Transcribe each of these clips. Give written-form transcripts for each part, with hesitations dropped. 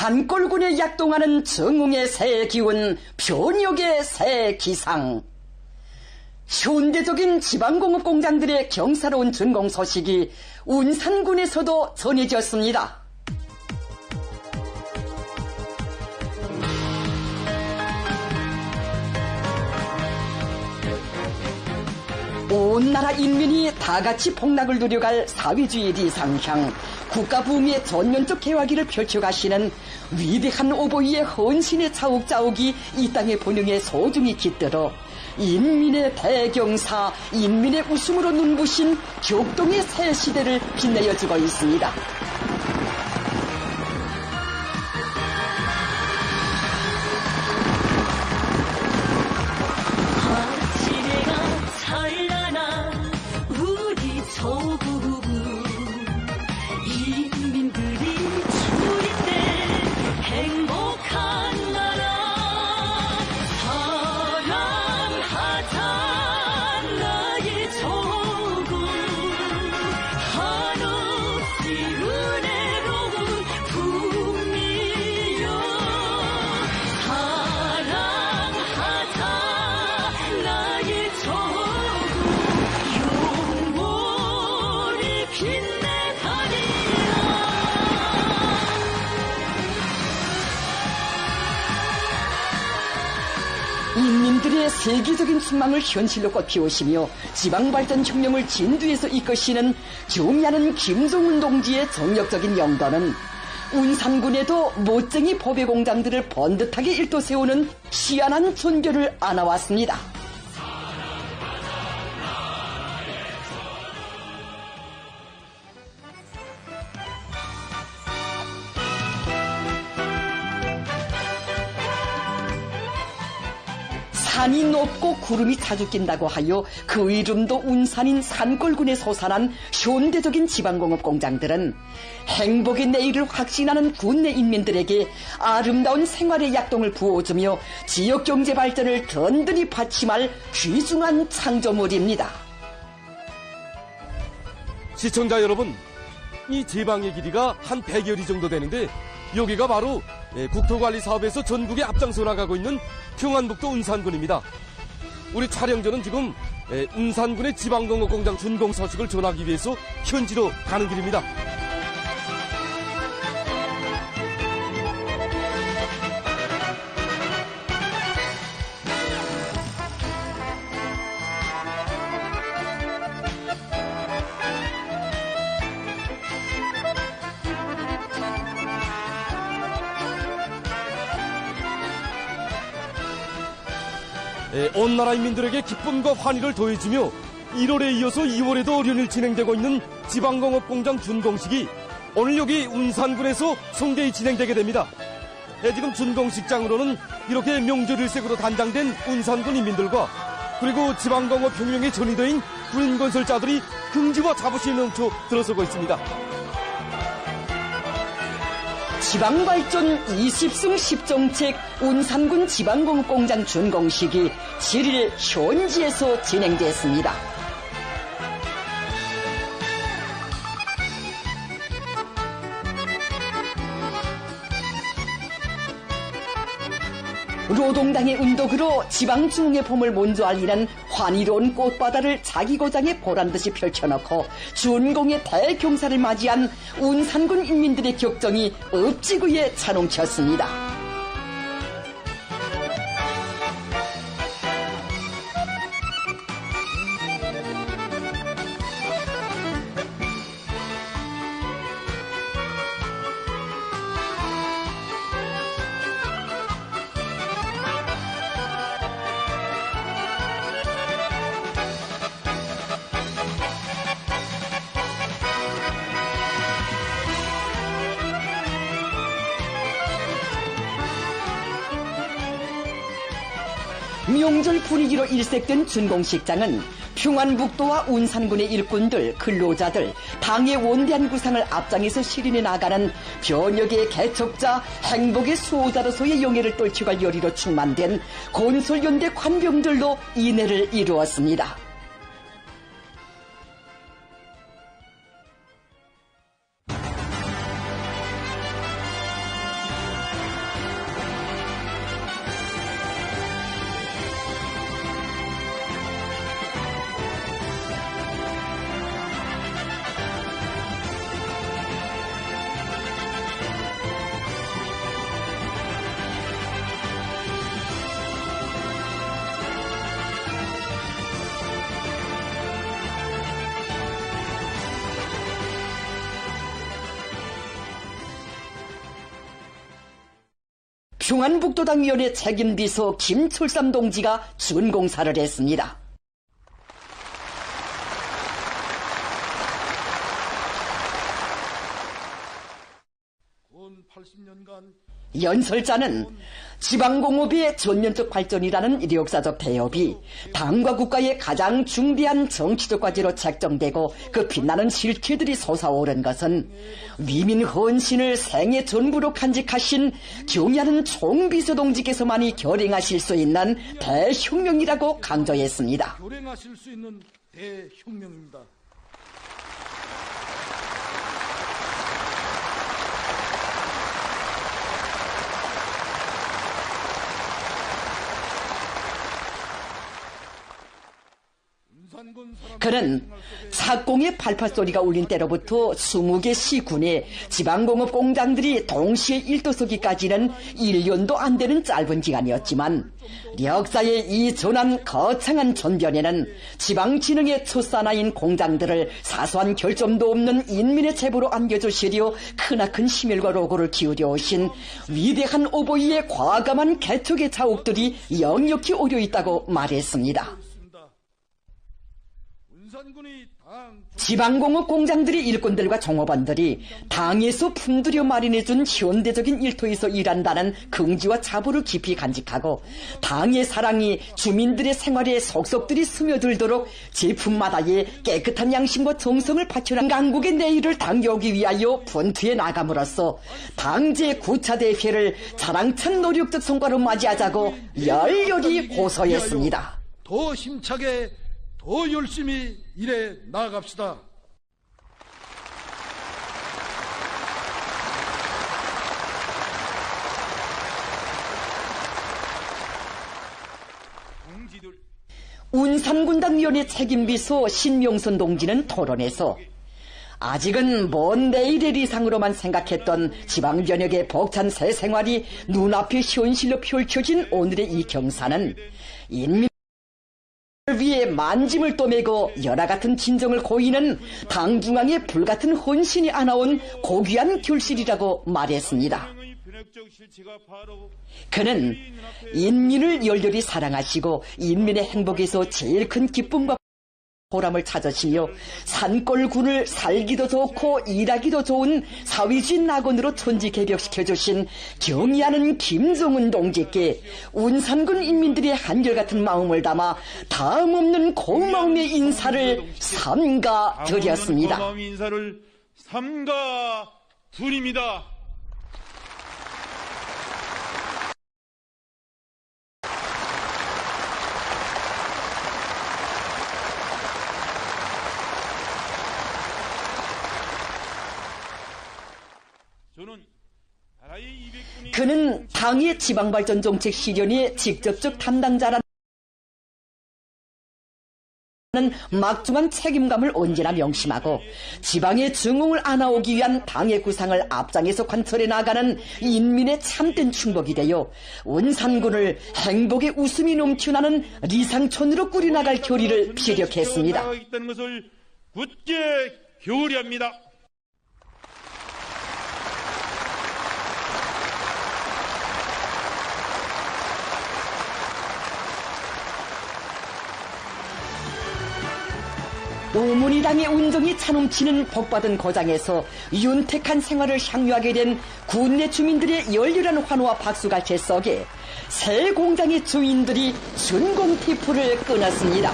산골군에 약동하는 정웅의 새 기운, 변혁의 새 기상. 현대적인 지방공업 공장들의 경사로운 준공 소식이 운산군에서도 전해졌습니다. 온 나라 인민이 다같이 폭락을 누려갈 사회주의 리상향, 국가 부흥의 전면적 개화기를 펼쳐가시는 위대한 오보이의 헌신의 자욱자욱이 이 땅의 번영에 소중히 깃들어 인민의 대경사, 인민의 웃음으로 눈부신 격동의 새 시대를 빛내어주고 있습니다. 인민들의 세계적인 순망을 현실로 꽃피우시며 지방발전 혁명을 진두에서 이끄시는 경의하는 김정은 동지의 정력적인 영도는 운산군에도 멋쟁이 보배 공장들을 번듯하게 일도세우는 희한한 존교를 안아왔습니다. 산이 높고 구름이 자주 낀다고 하여 그 이름도 운산인 산골군에 솟아난 현대적인 지방공업 공장들은 행복의 내일을 확신하는 군내 인민들에게 아름다운 생활의 약동을 부어주며 지역경제 발전을 든든히 받침할 귀중한 창조물입니다. 시청자 여러분, 이 지방의 길이가 한 100여리 정도 되는데 여기가 바로 국토관리 사업에서 전국에 앞장서 나가고 있는 평안북도 운산군입니다. 우리 촬영전은 지금 운산군의 지방공업 공장 준공 소식을 전하기 위해서 현지로 가는 길입니다. 온 나라 인민들에게 기쁨과 환희를 더해주며 1월에 이어서 2월에도 어련히 진행되고 있는 지방공업 공장 준공식이 오늘 여기 운산군에서 성대히 진행되게 됩니다. 지금 준공식장으로는 이렇게 명절일색으로 단장된 운산군 인민들과 그리고 지방공업 혁명의 전위대인 군인건설자들이 긍지와 자부심이 넘쳐 들어서고 있습니다. 지방발전 20승 10정책 운산군 지방공업공장 준공식이 7일 현지에서 진행됐습니다. 노동당의 운동으로 지방중흥의 봄을 먼저 알리는 환희로운 꽃바다를 자기 고장에 보란듯이 펼쳐놓고 준공의 대경사를 맞이한 운산군 인민들의 격정이 읍지구에 자롱쳤습니다. 명절 분위기로 일색된 준공식장은 평안북도와 운산군의 일꾼들, 근로자들, 당의 원대한 구상을 앞장에서 실현해 나가는 변혁의 개척자, 행복의 수호자로서의 영예를 떨쳐갈 열의로 충만된 건설연대 관병들로 인해를 이루었습니다. 평안북도당위원회 책임비서 김철삼 동지가 준공사를 했습니다. 연설자는 지방공업의 전면적 발전이라는 역사적 대업이 당과 국가의 가장 중대한 정치적 과제로 책정되고 그 빛나는 실체들이 솟아오른 것은 위민 헌신을 생애 전부로 간직하신 경의하는 총비서 동지께서만이 결행하실 수 있는 대혁명이라고 강조했습니다. 결행하실 수 있는 대혁명입니다. 그는 착공의 발파소리가 울린 때로부터 20개 시군의 지방공업 공장들이 동시에 일도서기까지는 1년도 안 되는 짧은 기간이었지만 역사의 이 전환 거창한 전변에는 지방진흥의 첫사나인 공장들을 사소한 결점도 없는 인민의 제보로 안겨주시려 크나큰 심혈과 노고를 기울여 오신 위대한 오보이의 과감한 개척의 자욱들이 역력히 오려 있다고 말했습니다. 지방공업 공장들의 일꾼들과 종업원들이 당에서 품들여 마련해준 현대적인 일터에서 일한다는 긍지와 자부를 깊이 간직하고 당의 사랑이 주민들의 생활에 속속들이 스며들도록 제품마다의 깨끗한 양심과 정성을 바쳐난 강국의 내일을 당겨오기 위하여 분투해 나감으로써 당제 9차 대회를 자랑찬 노력적 성과로 맞이하자고 열렬히 호소했습니다. 더 힘차게 더 열심히 일해 나아갑시다. 운산군단위원회 책임비서 신명선 동지는 토론에서 아직은 먼 내일의 리상으로만 생각했던 지방변혁의 벅찬 새 생활이 눈앞에 현실로 펼쳐진 오늘의 이 경사는 인민 위에 만짐을 떠매고 열화 같은 진정을 고이는 당중앙의 불같은 헌신이 안아온 고귀한 결실이라고 말했습니다. 그는 인민을 열렬히 사랑하시고 인민의 행복에서 제일 큰 기쁨과 보람을 찾으시며 산골군을 살기도 좋고 일하기도 좋은 사회주의 낙원으로 천지 개벽시켜주신 경의하는 김정은 동지께 운산군 인민들의 한결같은 마음을 담아 다음없는 고마움의 인사를 삼가 드렸습니다. 고마움의 인사를 삼가 드립니다. 그는 당의 지방발전 정책 실현의 직접적 담당자라는 막중한 책임감을 언제나 명심하고 지방의 중흥을 안아오기 위한 당의 구상을 앞장에서 관철해 나가는 인민의 참된 충복이 되어 운산군을 행복의 웃음이 넘쳐나는 리상촌으로 꾸려나갈 결의를 피력했습니다. 있다는 것을 굳게 결의합니다. 오문이당의 운정이 차넘치는 복받은 고장에서 윤택한 생활을 향유하게 된 군내 주민들의 열렬한 환호와 박수갈채 속에 새 공장의 주인들이 준공티프를 끊었습니다.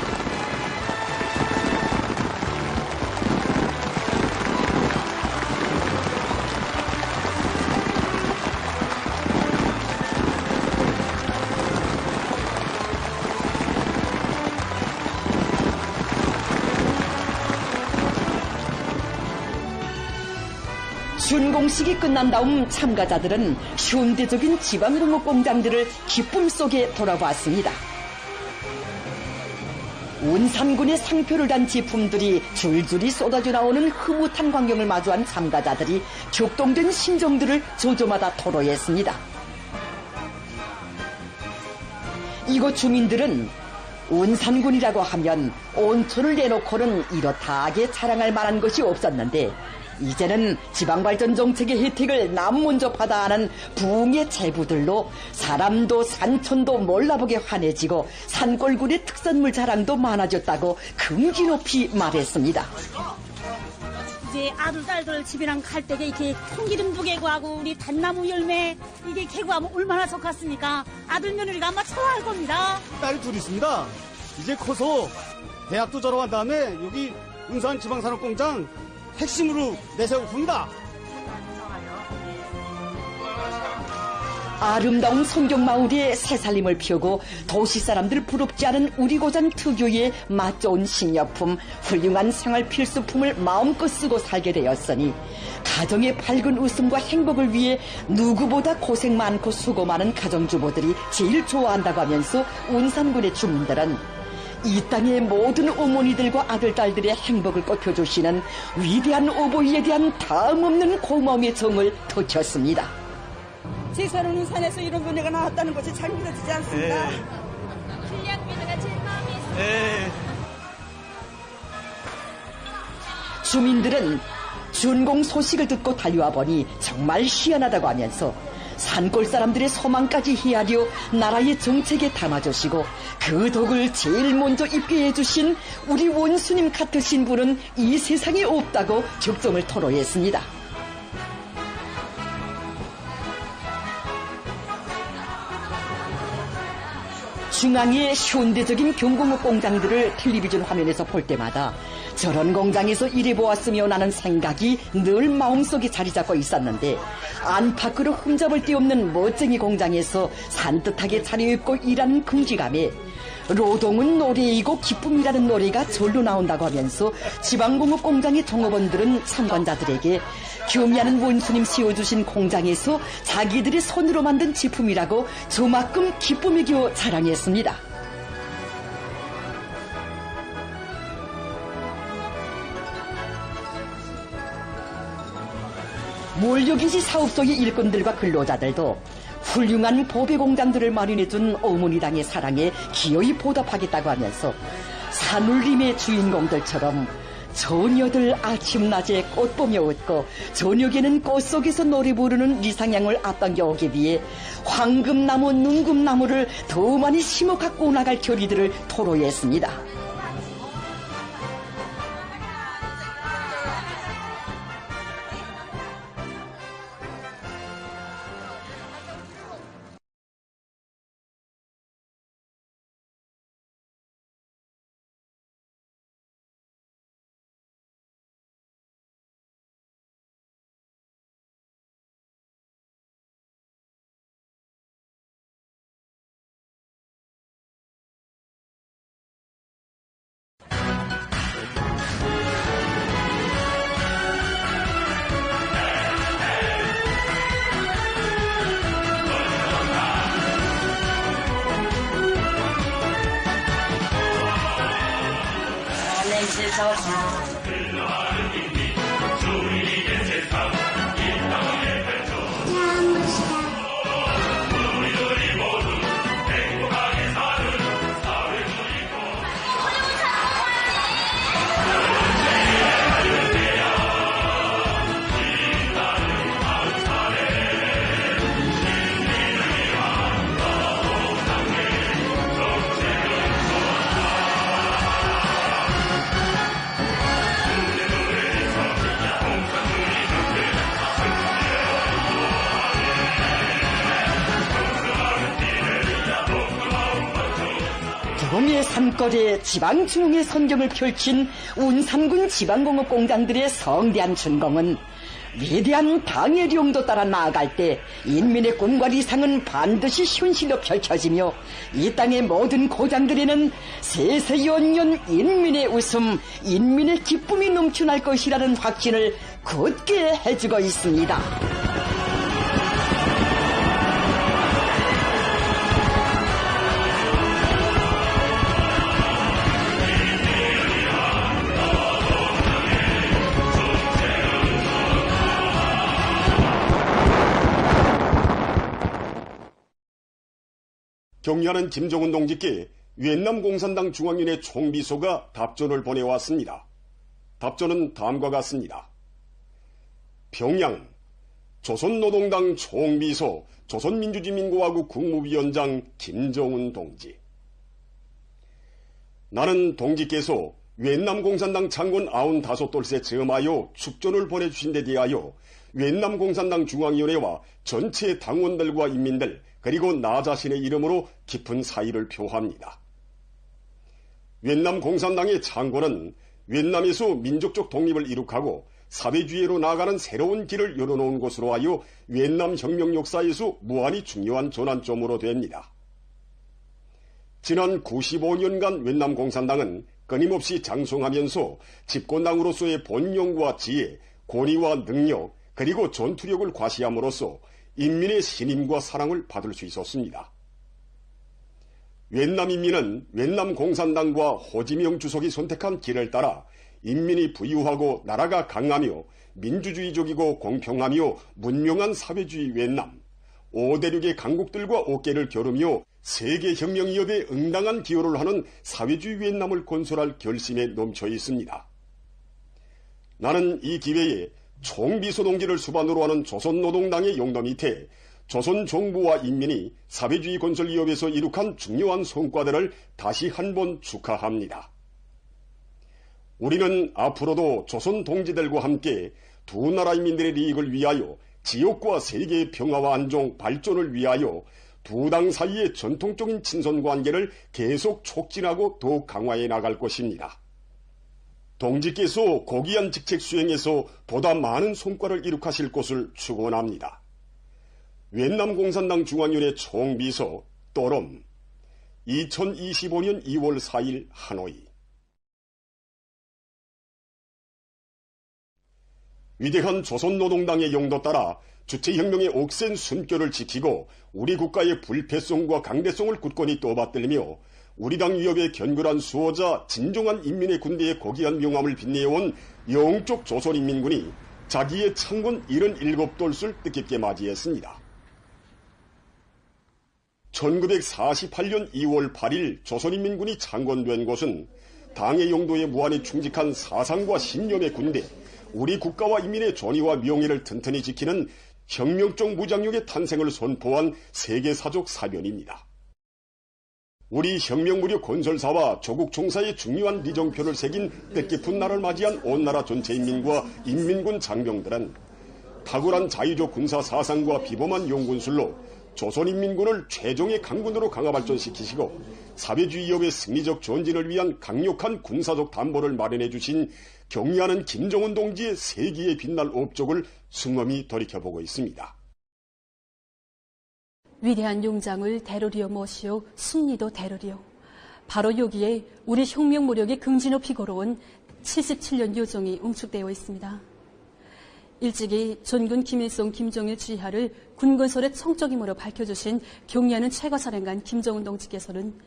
준공식이 끝난 다음 참가자들은 현대적인 지방공업 공장들을 기쁨 속에 돌아봤습니다. 운산군의 상표를 단 제품들이 줄줄이 쏟아져 나오는 흐뭇한 광경을 마주한 참가자들이 격동된 심정들을 조조마다 토로했습니다. 이곳 주민들은 운산군이라고 하면 온천을 내놓고는 이렇다하게 자랑할 만한 것이 없었는데 이제는 지방발전 정책의 혜택을 남 먼저 받아하는 부흥의 제부들로 사람도 산천도 몰라보게 환해지고 산골군의 특산물 자랑도 많아졌다고 금기 높이 말했습니다. 이제 아들, 딸들 집이랑 갈 때 이렇게 콩기름도 개고하고 우리 단나무 열매 이게 개고하면 얼마나 좋겠습니까? 아들 며느리가 아마 좋아할 겁니다. 딸이 둘 있습니다. 이제 커서 대학도 졸업한 다음에 여기 운산지방산업공장 핵심으로 내세우고있습니다. 아름다운 성경마을에 새살림을 펴고 도시 사람들 부럽지 않은 우리 고장 특유의 맛 좋은 식료품, 훌륭한 생활 필수품을 마음껏 쓰고 살게 되었으니 가정의 밝은 웃음과 행복을 위해 누구보다 고생 많고 수고 많은 가정주부들이 제일 좋아한다고 하면서 운산군의 주민들은 이 땅의 모든 어머니들과 아들, 딸들의 행복을 꽃펴주시는 위대한 어버이에 대한 다음없는 고마움의 정을 터쳤습니다. 제 사는 운산에서 이런 은혜가 나왔다는 것이 잘 믿어지지 않습니다. 불량 믿어가 제 마음이 있습니다. 주민들은 준공 소식을 듣고 달려와 보니 정말 희한하다고 하면서 산골 사람들의 소망까지 헤아려 나라의 정책에 담아주시고 그 덕을 제일 먼저 입게 해주신 우리 원수님 같으신 분은 이 세상에 없다고 적정을 토로했습니다. 중앙의 현대적인 경공업 공장들을 텔레비전 화면에서 볼 때마다 저런 공장에서 일해보았으면 하는 생각이 늘 마음속에 자리 잡고 있었는데 안팎으로 흠잡을 데 없는 멋쟁이 공장에서 산뜻하게 차려입고 일하는 긍지감에 노동은 노래이고 기쁨이라는 노래가 절로 나온다고 하면서 지방공업 공장의 종업원들은 참관자들에게 교미하는 원수님 세워주신 공장에서 자기들의 손으로 만든 제품이라고 저만큼 기쁨이 겨 자랑했습니다. 몰려기지 사업 속의 일꾼들과 근로자들도 훌륭한 보배 공장들을 마련해준 어머니당의 사랑에 기어이 보답하겠다고 하면서 산울림의 주인공들처럼 처녀들 아침낮에 꽃 보며 웃고 저녁에는 꽃 속에서 노래 부르는 리상향을 앞당겨 오기 위해 황금나무, 눈금나무를 더 많이 심어 갖고 나갈 결의들을 토로했습니다. 구름의 산골에 지방중흥의 선경을 펼친 운산군 지방공업 공장들의 성대한 준공은 위대한 당의 령도 따라 나아갈 때 인민의 꿈과理想은 반드시 현실로 펼쳐지며 이 땅의 모든 고장들에는 세세연년 인민의 웃음, 인민의 기쁨이 넘쳐날 것이라는 확신을 굳게 해주고 있습니다. 격려하는 김정은 동지께 위엔남 공산당 중앙위원회 총비서가 답전을 보내왔습니다. 답전은 다음과 같습니다. 평양 조선노동당 총비서 조선민주주의민공화국 국무위원장 김정은 동지. 나는 동지께서 위엔남 공산당 창건 95돌새 즈음하여 축전을 보내주신 데 대하여 위엔남 공산당 중앙위원회와 전체 당원들과 인민들 그리고 나 자신의 이름으로 깊은 사의를 표합니다. 위엔남 공산당의 창건은 위엔남에서 민족적 독립을 이룩하고 사회주의로 나아가는 새로운 길을 열어놓은 것으로 하여 위엔남 혁명 역사에서 무한히 중요한 전환점으로 됩니다. 지난 95년간 위엔남 공산당은 끊임없이 장성하면서 집권당으로서의 본령과 지혜, 권위와 능력, 그리고 전투력을 과시함으로써 인민의 신임과 사랑을 받을 수 있었습니다. 위엔남 인민은 위엔남 공산당과 호지명 주석이 선택한 길을 따라 인민이 부유하고 나라가 강하며 민주주의적이고 공평하며 문명한 사회주의 위엔남, 5대륙의 강국들과 어깨를 겨루며 세계혁명위협에 응당한 기여를 하는 사회주의 위엔남을 건설할 결심에 넘쳐 있습니다. 나는 이 기회에 총비서 동지를 수반으로 하는 조선노동당의 용도 밑에 조선 정부와 인민이 사회주의 건설 위협에서 이룩한 중요한 성과들을 다시 한번 축하합니다. 우리는 앞으로도 조선 동지들과 함께 두 나라 인민들의利益을 위하여 지역과 세계의 평화와 안정, 발전을 위하여 두 당 사이의 전통적인 친선관계를 계속 촉진하고 더욱 강화해 나갈 것입니다. 동지께서 고귀한 직책 수행에서 보다 많은 성과를 이룩하실 것을 축원합니다. 위엔남 공산당 중앙위원회 총비서 또롬 2025년 2월 4일 하노이. 위대한 조선노동당의 용도 따라 주체혁명의 억센 숨결을 지키고 우리 국가의 불패성과 강대성을 굳건히 떠받들며 우리 당 위협에 견고한 수호자 진정한 인민의 군대의 고귀한 명함을 빛내어온 영적 조선인민군이 자기의 창건 77돌을 뜻깊게 맞이했습니다. 1948년 2월 8일 조선인민군이 창건된 것은 당의 용도에 무한히 충직한 사상과 신념의 군대, 우리 국가와 인민의 존의와 명예를 튼튼히 지키는 혁명적 무장력의 탄생을 선포한 세계사적 사변입니다. 우리 혁명무력 건설사와 조국 총사의 중요한 리정표를 새긴 뜻깊은 날을 맞이한 온 나라 전체 인민과 인민군 장병들은 탁월한 자유적 군사 사상과 비범한 용군술로 조선인민군을 최종의 강군으로 강화 발전시키시고 사회주의 위협의 승리적 전진을 위한 강력한 군사적 담보를 마련해 주신 경의하는 김정은 동지의 세기에 빛날 업적을 승엄히 돌이켜보고 있습니다. 위대한 용장을 대로리어 모시오 승리도 대로리어. 바로 여기에 우리 혁명 무력이 긍지 높이 걸어온 77년 요정이 응축되어 있습니다. 일찍이 전군 김일성, 김정일 지하를 군건설의 청적임으로 밝혀주신 경의하는 최고사령관 김정은 동지께서는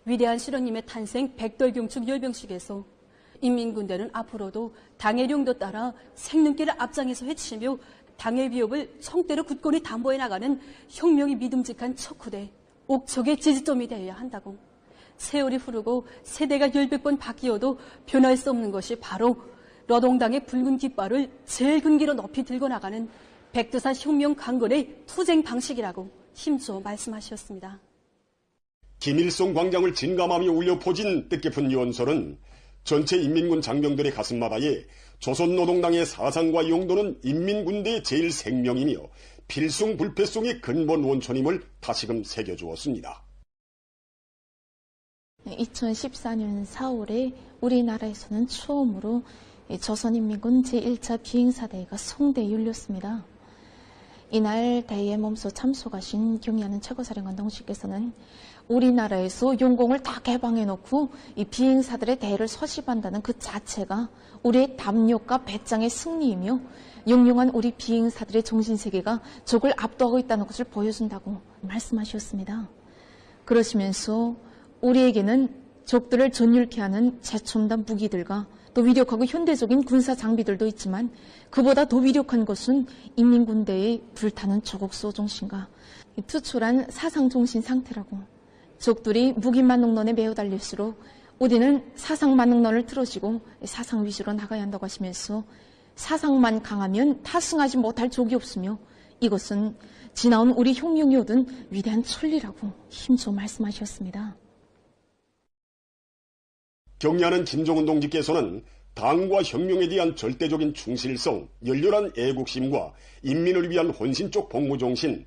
위대한 실원님의 탄생 백돌경축 열병식에서 인민군대는 앞으로도 당의 령도 따라 생능길을 앞장에서 헤치며 당의 위협을 청대로 굳건히 담보해 나가는 혁명이 믿음직한 척후대, 옥척의 지지점이 되어야 한다고. 세월이 흐르고 세대가 10번 바뀌어도 변할 수 없는 것이 바로 노동당의 붉은 깃발을 제일 근기로 높이 들고 나가는 백두산 혁명 강건의 투쟁 방식이라고 힘줘 말씀하셨습니다. 김일성 광장을 진감하며 울려 퍼진 뜻깊은 연설은 전체 인민군 장병들의 가슴마다에 조선노동당의 사상과 용도는 인민군대의 제일 생명이며 필승불패성의 근본 원천임을 다시금 새겨주었습니다. 2014년 4월에 우리나라에서는 처음으로 조선인민군 제1차 비행사대회가 송대에 열렸습니다. 이날 대회에 몸소 참석하신 경의하는 최고사령관 동지께서는 우리나라에서 용공을 다 개방해놓고 이 비행사들의 대회를 서식한다는 그 자체가 우리의 담력과 배짱의 승리이며 영영한 우리 비행사들의 정신세계가 적을 압도하고 있다는 것을 보여준다고 말씀하셨습니다. 그러시면서 우리에게는 적들을 전율케 하는 최첨단 무기들과 또 위력하고 현대적인 군사 장비들도 있지만 그보다 더 위력한 것은 인민군대의 불타는 조국 소정신과 투철한 사상정신 상태라고. 적들이 무기만능론에 매어 달릴수록 우리는 사상만능론을 틀어지고 사상 위주로 나가야 한다고 하시면서 사상만 강하면 타승하지 못할 족이 없으며 이것은 지나온 우리 혁명이 얻은 위대한 천리라고 힘줘 말씀하셨습니다. 경리하는 김정은 동지께서는 당과 혁명에 대한 절대적인 충실성, 열렬한 애국심과 인민을 위한 헌신적 복무정신,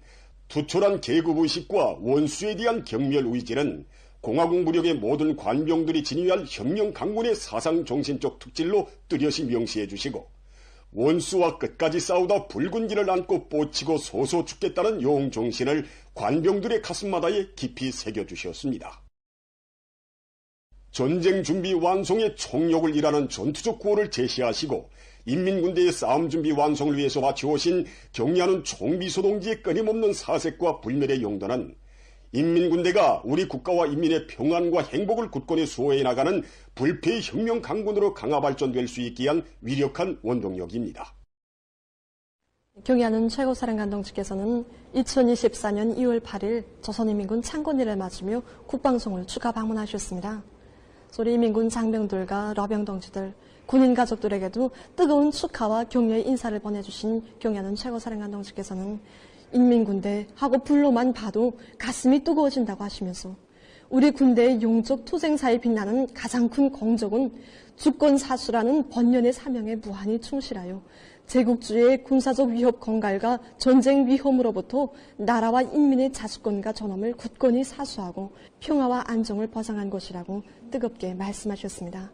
투철한 계급의식과 원수에 대한 경멸의지는 공화국 무력의 모든 관병들이 지니할 혁명 강군의 사상정신적 특질로 뚜렷이 명시해 주시고 원수와 끝까지 싸우다 붉은 길을 안고 뻗치고 소소 죽겠다는 용정신을 관병들의 가슴마다에 깊이 새겨주셨습니다. 전쟁 준비 완성의 총력을 일하는 전투적 구호를 제시하시고 인민군대의 싸움 준비 완성을 위해서 바쳐오신 경리하는 총비소동지의 끊임없는 사색과 불멸의 용도는 인민군대가 우리 국가와 인민의 평안과 행복을 굳건히 수호해 나가는 불패의 혁명 강군으로 강화 발전될 수 있게 한 위력한 원동력입니다. 경리하는 최고사령관 동지께서는 2024년 2월 8일 조선인민군 창건일을 맞으며 국방성을 추가 방문하셨습니다. 우리 인민군 장병들과 러병 동지들, 군인 가족들에게도 뜨거운 축하와 격려의 인사를 보내주신 경리하는 최고사령관 동지께서는 인민군대 하고 불로만 봐도 가슴이 뜨거워진다고 하시면서 우리 군대의 용적 투쟁사에 빛나는 가장 큰 공적은 주권사수라는 번연의 사명에 무한히 충실하여 제국주의의 군사적 위협 건갈과 전쟁 위험으로부터 나라와 인민의 자주권과 존엄을 굳건히 사수하고 평화와 안정을 보장한 것이라고 뜨겁게 말씀하셨습니다.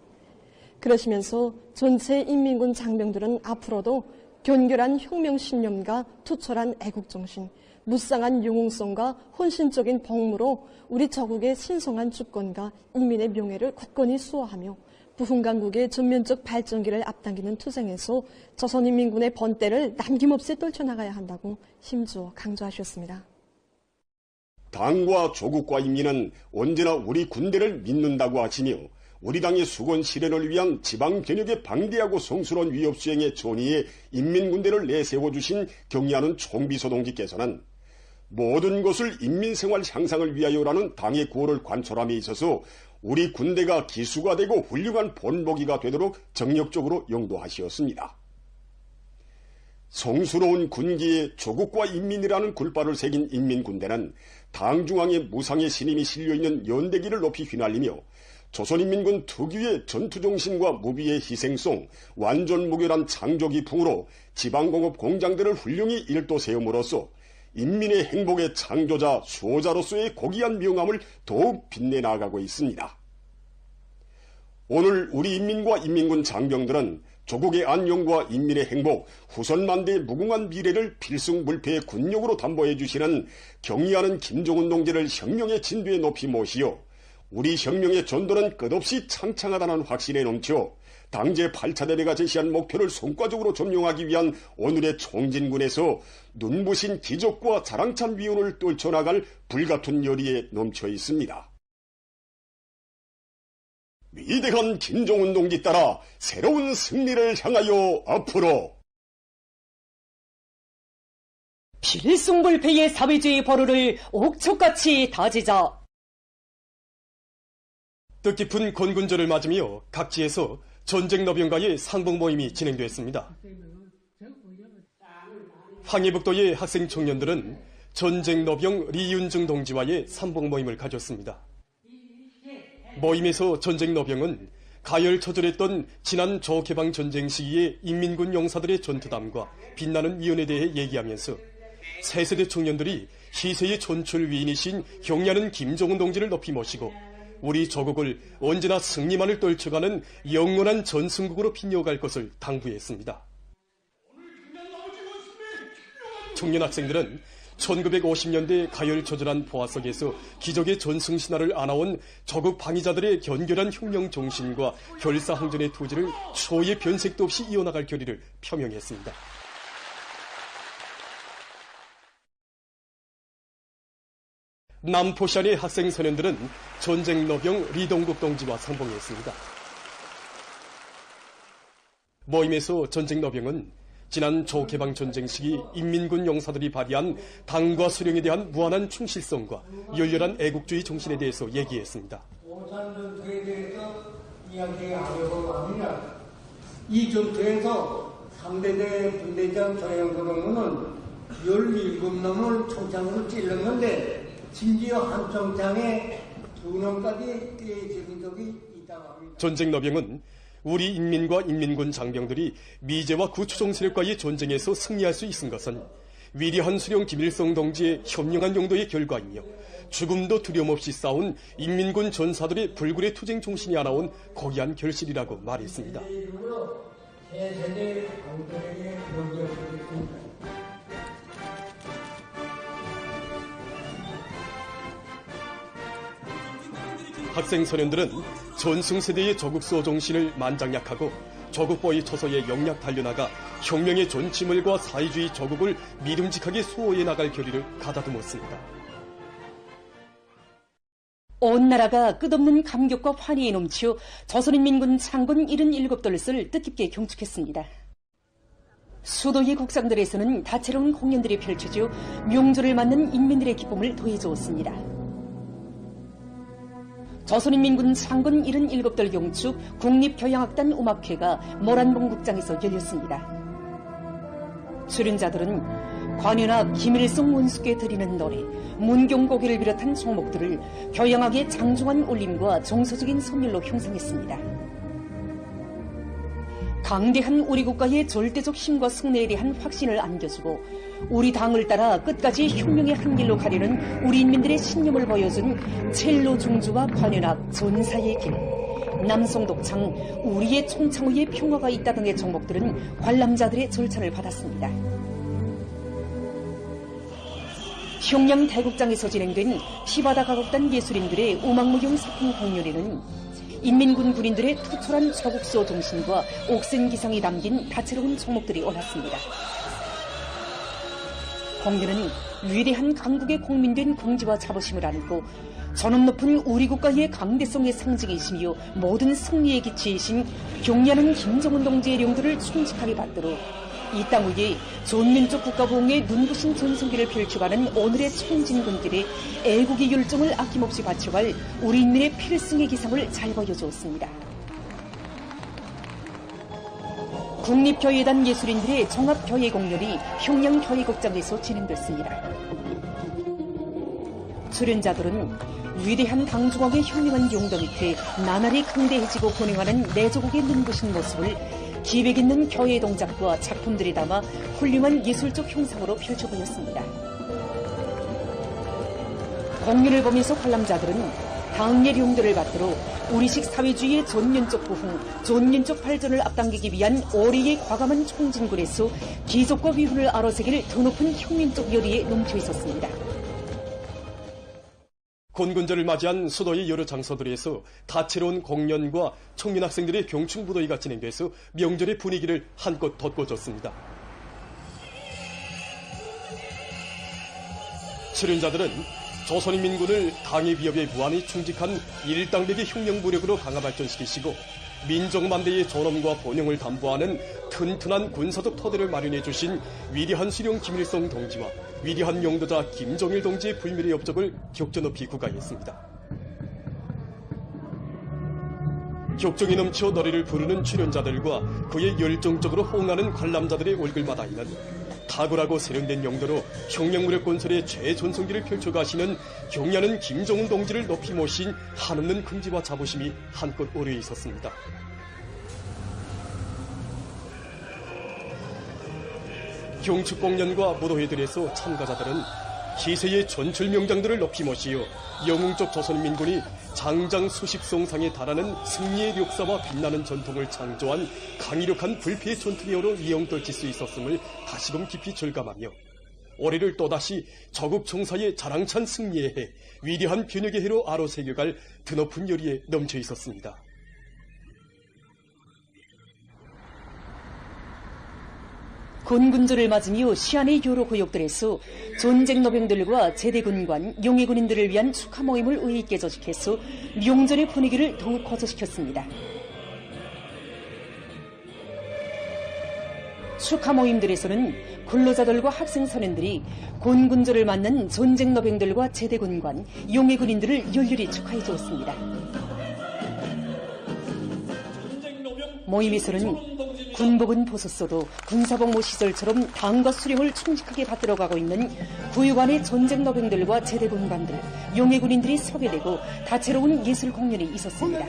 그러시면서 전체 인민군 장병들은 앞으로도 견결한 혁명 신념과 투철한 애국정신, 무쌍한 영웅성과 헌신적인 복무로 우리 저국의 신성한 주권과 인민의 명예를 굳건히 수호하며 부흥강국의 전면적 발전기를 앞당기는 투쟁에서 조선인민군의 번대를 남김없이 떨쳐나가야 한다고 힘주어 강조하셨습니다. 당과 조국과 인민은 언제나 우리 군대를 믿는다고 하시며 우리 당의 수건 실현을 위한 지방 변혁의 방대하고 성스러운 위협 수행의 전의에 인민군대를 내세워주신 경리하는 총비소동지께서는 모든 것을 인민생활 향상을 위하여라는 당의 구호를 관철함에 있어서 우리 군대가 기수가 되고 훌륭한 본보기가 되도록 정력적으로 영도하시었습니다. 성스러운 군기에 조국과 인민이라는 굴바를 새긴 인민군대는 당 중앙의 무상의 신임이 실려있는 연대기를 높이 휘날리며 조선인민군 특유의 전투정신과 무비의 희생성, 완전무결한 창조기풍으로 지방공업 공장들을 훌륭히 일도 세움으로써 인민의 행복의 창조자, 수호자로서의 고귀한 명함을 더욱 빛내나가고 있습니다. 오늘 우리 인민과 인민군 장병들은 조국의 안녕과 인민의 행복, 후손만대의 무궁한 미래를 필승물패의 군력으로 담보해 주시는 경리하는 김정은 동지를 혁명의 진두에 높이 모시어 우리 혁명의 전도는 끝없이 창창하다는 확신에 넘쳐 당제 8차 대회가 제시한 목표를 성과적으로 점령하기 위한 오늘의 총진군에서 눈부신 기적과 자랑찬 위운을 떨쳐나갈 불같은 열의에 넘쳐 있습니다. 위대한 김정은 동지 따라 새로운 승리를 향하여 앞으로 필승불패의 사회주의 보루를 옥촉같이 다지자. 뜻깊은 건군절을 맞으며 각지에서 전쟁 너병과의 상봉 모임이 진행됐습니다. 황해북도의 학생 청년들은 전쟁 너병 리윤중 동지와의 상봉 모임을 가졌습니다. 모임에서 전쟁 너병은 가열처절했던 지난 조개방 전쟁 시기의 인민군 용사들의 전투담과 빛나는 위연에 대해 얘기하면서 새 세대 청년들이 희세의 촌출 위인이신 경리하는 김정은 동지를 높이 모시고 우리 조국을 언제나 승리만을 떨쳐가는 영원한 전승국으로 빛내어갈 것을 당부했습니다. 청년 학생들은 1950년대 가열처절한 포화 속에서 기적의 전승신화를 안아온 조국 방위자들의 견결한 혁명 정신과 결사항전의 투지를 초의 변색도 없이 이어나갈 결의를 표명했습니다. 남포시안의 학생 소년들은 전쟁 너병 리동국 동지와 상봉했습니다. 모임에서 전쟁 너병은 지난 조개방 전쟁 시기 인민군 용사들이 발휘한 당과 수령에 대한 무한한 충실성과 열렬한 애국주의 정신에 대해서 얘기했습니다. 공산전투에 대해서 이야기하려고 합니다. 이 전투에서 상대대 분대장 조영구동무는 17놈을 총창으로 찔렀는데 심지어 한 총창에 2놈까지 뛰어진 적이 있다고 합니다. 전쟁 노병은 우리 인민과 인민군 장병들이 미제와 구초종 세력과의 전쟁에서 승리할 수 있은 것은 위대한 수령 김일성 동지의 현명한 용도의 결과이며 죽음도 두려움 없이 싸운 인민군 전사들의 불굴의 투쟁 정신이 알아온 고귀한 결실이라고 말했습니다. 학생 소년들은 전승세대의 저국소 정신을 만장약하고 저국보의 처소에 영약 달려나가 혁명의 존치물과 사회주의 저국을 믿음직하게 수호해 나갈 결의를 가다듬었습니다. 온 나라가 끝없는 감격과 환희에 넘치어 조선인민군 창군 77돌을 뜻깊게 경축했습니다. 수도의 곡상들에서는 다채로운 공연들이 펼쳐져 명절을 맞는 인민들의 기쁨을 더해주었습니다. 조선인민군 창군 77돌 경축 국립교향악단 음악회가 모란봉극장에서 열렸습니다. 출연자들은 관현악 김일성 원수께 드리는 노래, 문경고개를 비롯한 종목들을 교향악의 장중한 울림과 정서적인 선율로 형성했습니다. 강대한 우리 국가의 절대적 힘과 승리에 대한 확신을 안겨주고 우리 당을 따라 끝까지 혁명의 한 길로 가려는 우리 인민들의 신념을 보여준 첼로 중주와 관현악 전사의 길, 남성 독창 우리의 총창후에 평화가 있다 등의 종목들은 관람자들의 절찬을 받았습니다. 평양 대국장에서 진행된 피바다 가곡단 예술인들의 음악무용 소품 공연에는 인민군 군인들의 투철한 저국소 정신과 옥센 기상이 담긴 다채로운 종목들이 올랐습니다. 공연은 위대한 강국의 공민된 긍지와 자부심을 안고 전업 높은 우리 국가의 강대성의 상징이시며 모든 승리의 기치이신 경리하는 김정은 동지의 령도를 충직하게 받들어 이 땅 위에 전민족 국가부흥의 눈부신 전성기를 펼쳐가는 오늘의 총진군길에 애국의 열정을 아낌없이 바쳐갈 우리 인민의 필승의 기상을 잘 보여주었습니다. 국립교회단 예술인들의 종합교회 공연이 평양교회극장에서 진행됐습니다. 출연자들은 위대한 강중국의 현명한 용도 밑에 나날이 강대해지고 번영하는 내조국의 눈부신 모습을 기백 있는 교회 동작과 작품들이 담아 훌륭한 예술적 형상으로 펼쳐 보였습니다. 공연을 보면서 관람자들은 당의 용도를 받들어 우리식 사회주의의 전면적 부흥, 전면적 발전을 앞당기기 위한 올해의 과감한 총진군에서 기적과 위훈을 아로새길 더 높은 혁명적 열의에 넘쳐 있었습니다. 곤군절을 맞이한 수도의 여러 장소들에서 다채로운 공연과 청년 학생들의 경축무도회가 진행돼서 명절의 분위기를 한껏 돋궈줬습니다. 출연자들은 조선인민군을 당의 위협에 무한히 충직한 일당백의 혁명무력으로 강화 발전시키시고 민족만대의 존엄과 번영을 담보하는 튼튼한 군사적 토대를 마련해 주신 위대한 수령 김일성 동지와 위대한 용도자 김정일 동지의 불멸의 업적을 격조 높이 구가했습니다. 격정이 넘쳐 노래를 부르는 출연자들과 그의 열정적으로 호응하는 관람자들의 얼굴마다에는 탁월하고 세련된 용도로 혁명무력 건설의 최전성기를 펼쳐가시는 경리하는 김정은 동지를 높이 모신 한없는 긍지와 자부심이 한껏 오려 있었습니다. 경축 공연과 무도회들에서 참가자들은 기세의 전철 명장들을 높이 모시어 영웅적 조선인민군이 장장 수십 송상에 달하는 승리의 역사와 빛나는 전통을 창조한 강력한 불피의 전투기어로 이용 떨칠 수 있었음을 다시금 깊이 절감하며 올해를 또다시 저국 총사의 자랑찬 승리의 해, 위대한 변혁의 해로 아로새겨갈 드높은 열의에 넘쳐 있었습니다. 곤군절을 맞으며 시안의 여러 구역들에서 전쟁 노병들과 제대군관, 용의군인들을 위한 축하 모임을 의의 있게 조직해서 명절의 분위기를 더욱 고조시켰습니다. 축하 모임들에서는 근로자들과 학생 소년들이 곤군절을 맞는 전쟁 노병들과 제대군관, 용의군인들을 열렬히 축하해 주었습니다. 모임에서는 군복은 벗었어도 군사복무 시절처럼 당과 수령을 충직하게 받들어가고 있는 구유관의 전쟁 노병들과 제대군관들, 용해군인들이 섭외되고 다채로운 예술 공연이 있었습니다.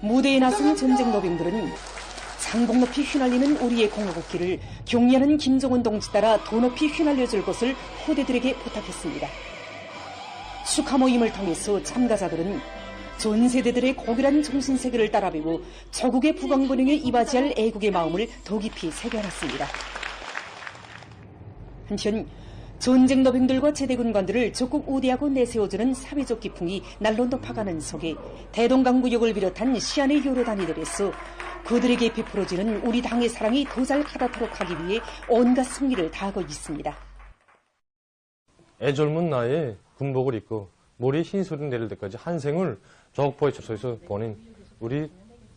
무대에 나선 전쟁 노병들은 장곡 높이 휘날리는 우리의 공화국기를 경리하는 김정은 동지 따라 도 높이 휘날려줄 것을 후대들에게 부탁했습니다. 축하 모임을 통해서 참가자들은 전 세대들의 고결한 정신세계를 따라배고 조국의 부강번영에 이바지할 애국의 마음을 더 깊이 새겨놨습니다. 한편 전쟁 노병들과 제대군관들을 적극 우대하고 내세워주는 사회적 기풍이 날로 높아가는 속에 대동강구역을 비롯한 시안의 여러 단위들에서 그들에게 베풀어지는 우리 당의 사랑이 더 잘 가닿도록 하기 위해 온갖 성의를 다하고 있습니다. 애절문 나이에 군복을 입고 머리에 흰소리 내릴 때까지 한 생을 적포에 접서서 보낸 우리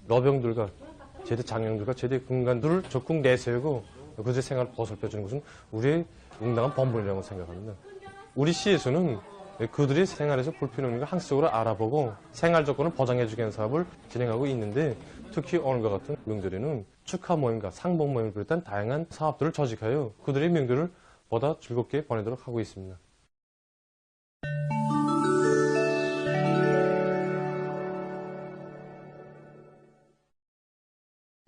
러병들과 제대 장령들과 제대 군관들을 적극 내세우고 그들의 생활을 보살펴주는 것은 우리의 응당한 본분이라고 생각합니다. 우리 시에서는 그들의 생활에서 불필요한 걸 항시적으로 알아보고 생활 조건을 보장해주겠는 사업을 진행하고 있는데 특히 오늘과 같은 명절에는 축하 모임과 상봉 모임을 비롯한 다양한 사업들을 조직하여 그들의 명절을 보다 즐겁게 보내도록 하고 있습니다.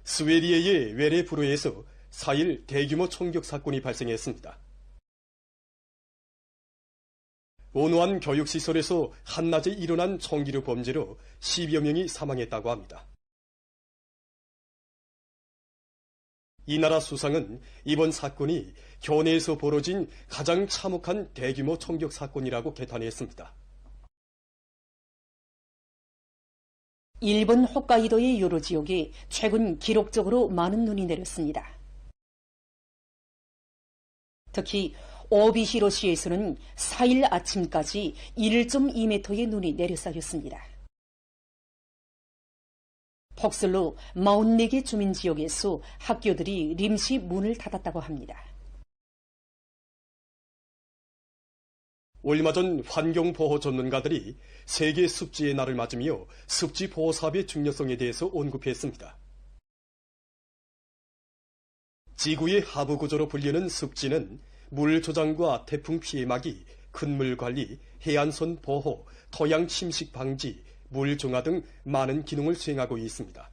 스웨리에의 외래부르에서 4일 대규모 총격 사건이 발생했습니다. 온화한 교육시설에서 한낮에 일어난 총기류 범죄로 10여 명이 사망했다고 합니다. 이 나라 수상은 이번 사건이 교내에서 벌어진 가장 참혹한 대규모 총격 사건이라고 개탄했습니다. 일본 홋카이도의 여러 지역에 최근 기록적으로 많은 눈이 내렸습니다. 특히 오비히로시에서는 4일 아침까지 1.2m의 눈이 내려쌓였습니다. 폭설로 44개 주민지역에서 학교들이臨時 문을 닫았다고 합니다. 얼마 전 환경보호 전문가들이 세계 습지의 날을 맞으며 습지 보호 사업의 중요성에 대해서 언급했습니다. 지구의 하부 구조로 불리는 습지는 물 조장과 태풍 피해 막이, 큰물 관리, 해안선 보호, 토양 침식 방지, 물 정화 등 많은 기능을 수행하고 있습니다.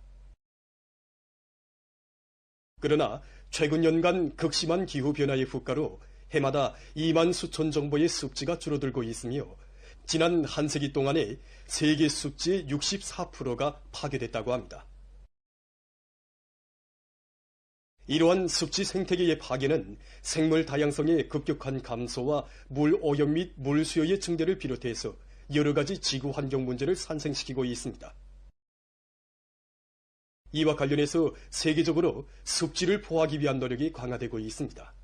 그러나 최근 연간 극심한 기후변화의 후가로 해마다 2만 수천 정도의 습지가 줄어들고 있으며 지난 한 세기 동안에 세계 습지의 64%가 파괴됐다고 합니다. 이러한 습지 생태계의 파괴는 생물 다양성의 급격한 감소와 물 오염 및 물 수요의 증대를 비롯해서 여러 가지 지구 환경 문제를 산생시키고 있습니다. 이와 관련해서 세계적으로 습지를 보호하기 위한 노력이 강화되고 있습니다.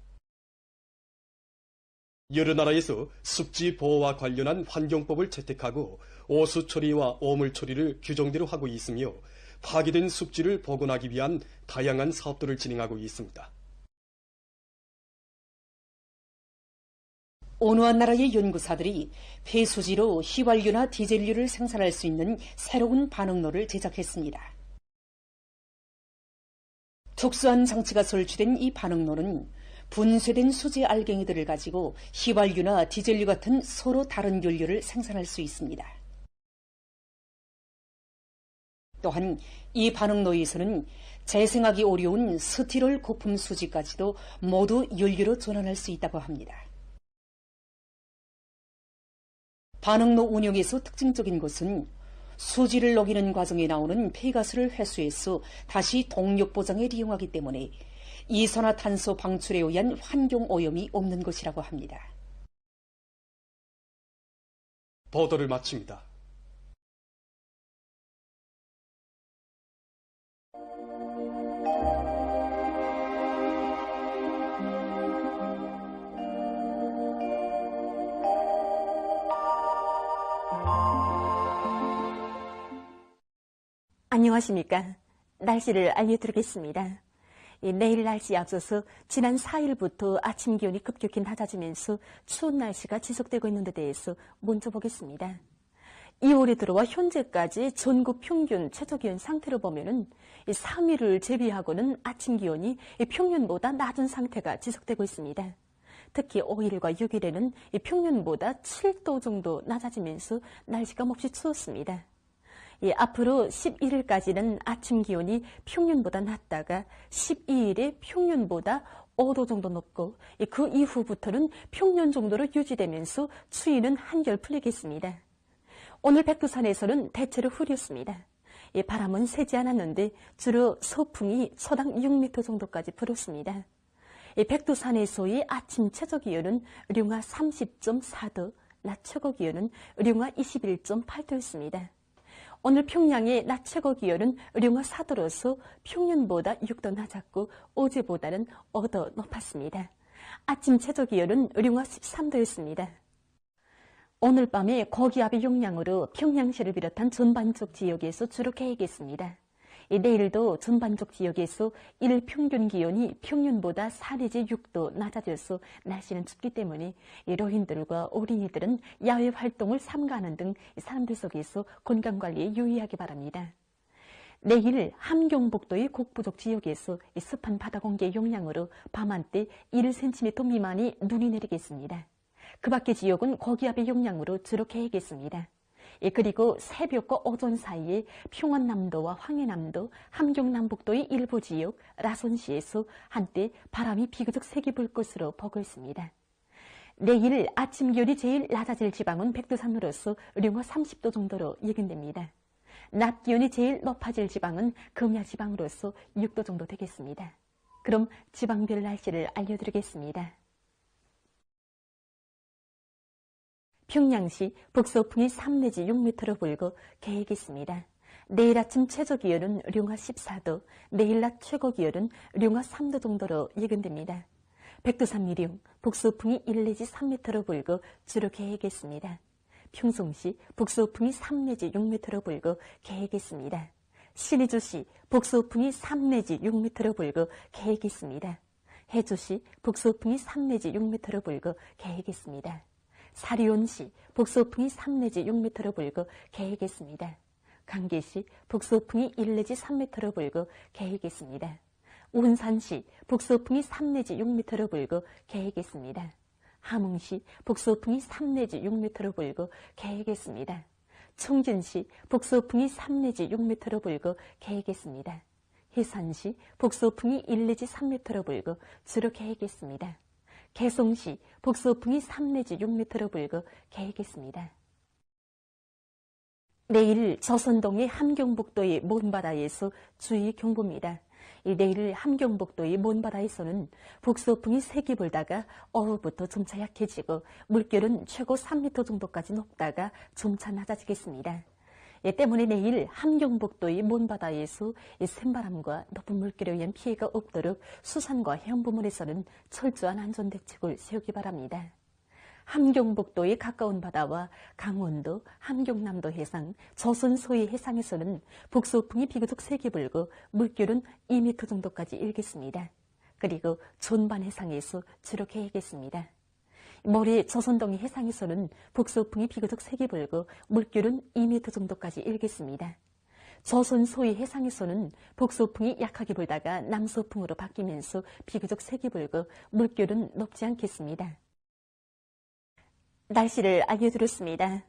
여러 나라에서 습지 보호와 관련한 환경법을 채택하고 오수 처리와 오물 처리를 규정대로 하고 있으며 파괴된 습지를 복원하기 위한 다양한 사업들을 진행하고 있습니다. 온화한 나라의 연구사들이 폐수지로 휘발유나 디젤유를 생산할 수 있는 새로운 반응로를 제작했습니다. 특수한 장치가 설치된 이 반응로는 분쇄된 수지 알갱이들을 가지고 휘발유나 디젤유 같은 서로 다른 연료를 생산할 수 있습니다. 또한 이 반응로에서는 재생하기 어려운 스티롤 고품 수지까지도 모두 연료로 전환할 수 있다고 합니다. 반응로 운영에서 특징적인 것은 수지를 녹이는 과정에 나오는 폐가스를 회수해서 다시 동력 보장에 이용하기 때문에 이산화탄소 방출에 의한 환경 오염이 없는 것이라고 합니다. 보도를 마칩니다. 안녕하십니까. 날씨를 알려드리겠습니다. 내일 날씨에 앞서서 지난 4일부터 아침 기온이 급격히 낮아지면서 추운 날씨가 지속되고 있는 데 대해서 먼저 보겠습니다. 2월에 들어와 현재까지 전국 평균 최저기온 상태로 보면은 3일을 제외하고는 아침 기온이 평년보다 낮은 상태가 지속되고 있습니다. 특히 5일과 6일에는 평년보다 7도 정도 낮아지면서 날씨가 몹시 추웠습니다. 앞으로 11일까지는 아침 기온이 평년보다 낮다가 12일에 평년보다 5도 정도 높고 그 이후부터는 평년 정도로 유지되면서 추위는 한결 풀리겠습니다. 오늘 백두산에서는 대체로 흐렸습니다. 바람은 세지 않았는데 주로 서풍이 초당 6m 정도까지 불었습니다. 백두산에서의 아침 최저기온은 령화 30.4도, 낮 최고기온은 령화 21.8도였습니다. 오늘 평양의 낮 최고기온은 령화 4도로서 평년보다 6도 낮았고 어제보다는 5도 높았습니다. 아침 최저기온은 령화 13도였습니다. 오늘 밤에 고기압의 영향으로 평양시를 비롯한 전반적 지역에서 주로 개겠습니다. 내일도 전반적 지역에서 일 평균 기온이 평년보다 4 내지 6도 낮아져서 날씨는 춥기 때문에 노인들과 어린이들은 야외 활동을 삼가하는 등 사람들 속에서 건강관리에 유의하기 바랍니다. 내일 함경북도의 곡부족 지역에서 습한 바다 공기의 영향으로 밤한때 1cm 미만의 눈이 내리겠습니다. 그 밖의 지역은 고기압의 영향으로 주로 개겠습니다. 그리고 새벽과 오전 사이에 평안남도와 황해남도, 함경남북도의 일부 지역, 라손시에서 한때 바람이 비교적 세게 불 것으로 보고 있습니다. 내일 아침 기온이 제일 낮아질 지방은 백두산으로서 령화 30도 정도로 예견됩니다. 낮 기온이 제일 높아질 지방은 금야 지방으로서 6도 정도 되겠습니다. 그럼 지방별 날씨를 알려드리겠습니다. 평양시 북서풍이 3 내지 6m로 불고 개겠습니다. 내일 아침 최저기온은 령화 14도, 내일 낮 최고기온은 령화 3도 정도로 예견됩니다. 백두산 미령, 북서풍이 1 내지 3m로 불고 주로 개겠습니다. 평송시 북서풍이 3 내지 6m로 불고 개겠습니다. 신의주시 북서풍이 3 내지 6m로 불고 개겠습니다. 해주시 북서풍이 3 내지 6m로 불고 개겠습니다. 사리온시 북서풍이 3 내지 6m로 불고 개겠습니다. 강계시 북서풍이 1 내지 3m로 불고 개겠습니다. 운산시 북서풍이 3 내지 6m로 불고 개겠습니다. 함흥시 북서풍이 3 내지 6m로 불고 개겠습니다. 청진시 북서풍이 3 내지 6m로 불고 개겠습니다. 해산시 북서풍이 1 내지 3m로 불고 주로 개겠습니다. 개송시 북서풍이 3 내지 6m로 불고 개겠습니다. 내일 조선동의 함경북도의 먼바다에서 주의 경보입니다. 내일 함경북도의 먼바다에서는 북서풍이 세게 불다가 오후부터 점차 약해지고 물결은 최고 3m 정도까지 높다가 점차 낮아지겠습니다. 때문에 내일 함경북도의 먼바다에서 샘바람과 높은 물결에 의한 피해가 없도록 수산과 해운부문에서는 철저한 안전대책을 세우기 바랍니다. 함경북도의 가까운 바다와 강원도, 함경남도 해상, 조선 소해 해상에서는 북서풍이 비교적 세게 불고 물결은 2m 정도까지 일겠습니다. 그리고 존반 해상에서 주로 개겠습니다. 모레 조선동해 해상에서는 북서풍이 비교적 세게 불고 물결은 2m 정도까지 일겠습니다. 조선 소해 해상에서는 북서풍이 약하게 불다가 남서풍으로 바뀌면서 비교적 세게 불고 물결은 높지 않겠습니다. 날씨를 알려드렸습니다.